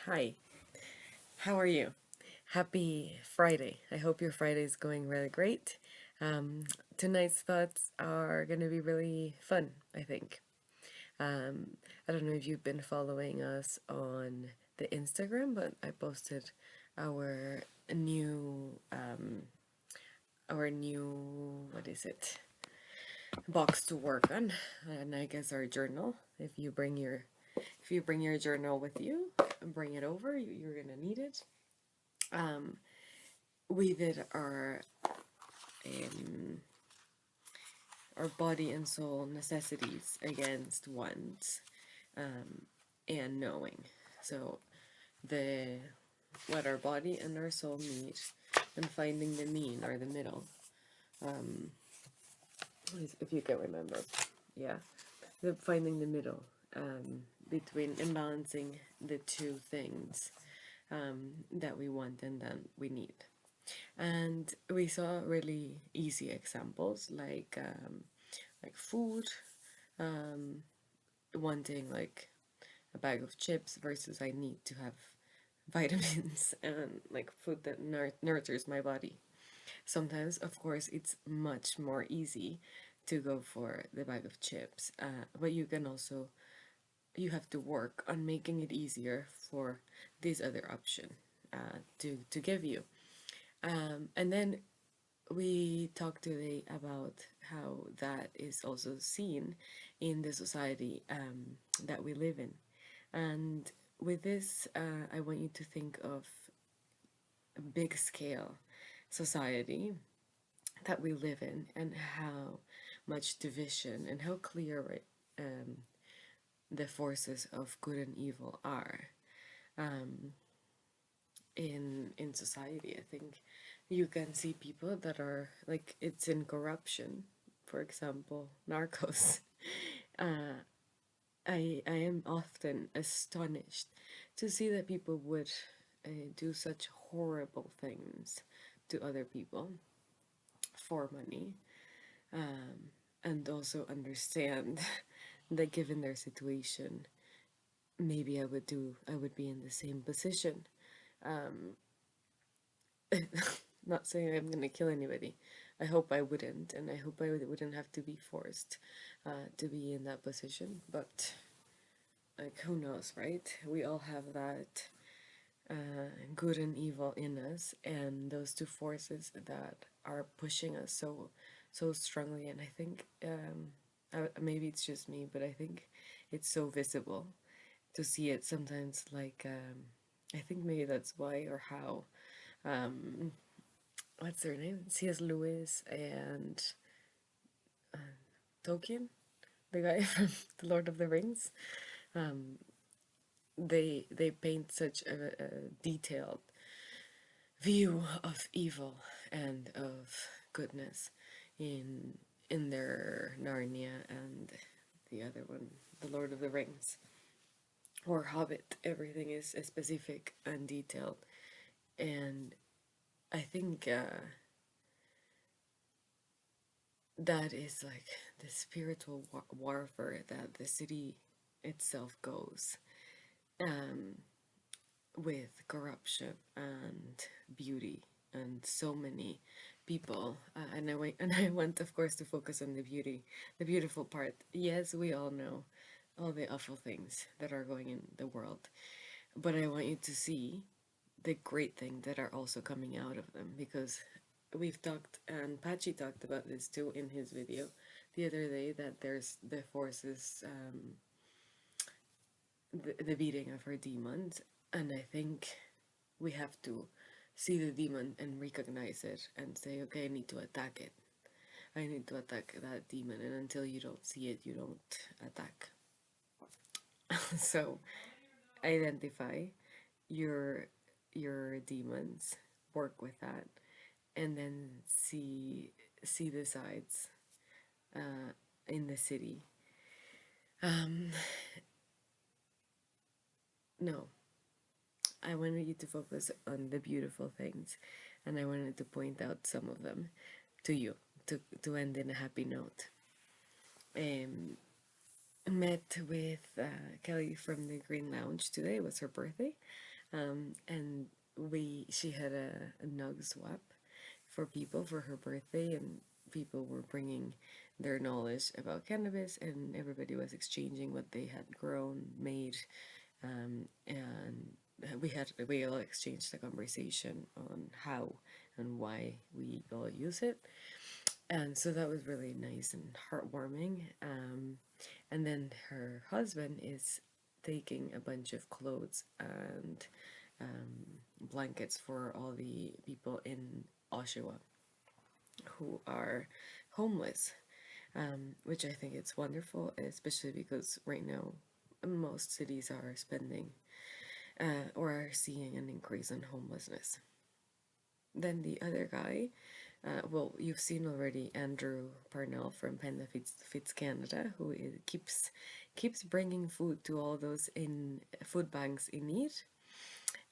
Hi, how are you? Happy Friday. I hope your Friday is going really great. Um, Tonight's thoughts are going to be really fun, I think. Um, I don't know if you've been following us on the Instagram, but I posted our new, what is it? Box to work on, and I guess our journal. If you bring your journal with you, bring it over. You're gonna need it. Um, we did um, our body and soul necessities against wants, and knowing. So the what our body and our soul need, and finding the mean or the middle. If you can remember, yeah, finding the middle between imbalancing the two things that we want and then we need. And we saw really easy examples like food, wanting like a bag of chips versus I need to have vitamins and like food that nurtures my body. Sometimes, of course, it's much more easy to go for the bag of chips, but you have to work on making it easier for this other option to give you. And then we talked today about how that is also seen in the society that we live in. And with this, I want you to think of a big scale society that we live in and how much division and how clear um, the forces of good and evil are in society. I think you can see people that are like it's in corruption, for example, narcos. uh, I am often astonished to see that people would do such horrible things to other people for money, and also understand that given their situation, maybe I would be in the same position. Not saying I'm gonna kill anybody. I hope I wouldn't, and I hope I wouldn't have to be forced to be in that position. But like, who knows, right? We all have that good and evil in us, and those two forces that are pushing us so strongly. And I think maybe it's just me, but I think it's so visible to see it sometimes. I think maybe that's why or how. What's their name? C.S. Lewis and Tolkien, the guy from The Lord of the Rings. They paint such a detailed view of evil and of goodness in in their Narnia and the other one, The Lord of the Rings or Hobbit. Everything is specific and detailed, and I think that is like the spiritual warfare that the city itself goes with corruption and beauty and so many people, and I want of course to focus on the beauty, the beautiful part. Yes, we all know all the awful things that are going in the world, but I want you to see the great things that are also coming out of them, because we've talked, and Pachi talked about this too in his video the other day, that there's the forces, the beating of our demons, and I think we have to see the demon and recognize it and say, okay, I need to attack it. I need to attack that demon, and until you don't see it, you don't attack. So identify your demons, work with that, and then see the sides in the city. No, I wanted you to focus on the beautiful things, and I wanted to point out some of them to you to end in a happy note. Um, met with Kelly from the Green Lounge today. It was her birthday. And she had a nug swap for people for her birthday, and people were bringing their knowledge about cannabis, and everybody was exchanging what they had grown, made, and we all exchanged a conversation on how and why we all use it, and so that was really nice and heartwarming. And then her husband is taking a bunch of clothes and blankets for all the people in Oshawa who are homeless, which I think it's wonderful, especially because right now most cities are spending or are seeing an increase in homelessness. Then the other guy, well, you've seen already Andrew Parnell from Panda Fits Canada, who keeps bringing food to all those in food banks in need.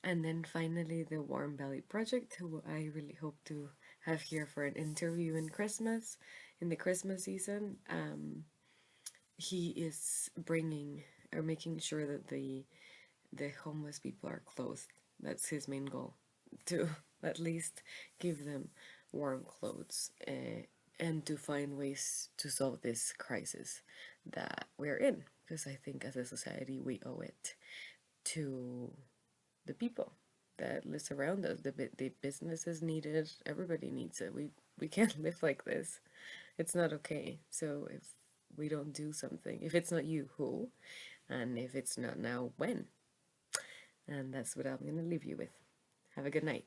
And then finally, the Warm Belly Project, who I really hope to have here for an interview in the Christmas season. He is bringing or making sure that the homeless people are clothed. That's his main goal, to at least give them warm clothes, and to find ways to solve this crisis that we're in. Because I think as a society we owe it to the people that lives around us. The businesses need it. Everybody needs it. We can't live like this. It's not okay. So if we don't do something, if it's not you, who? And if it's not now, when? And that's what I'm going to leave you with. Have a good night.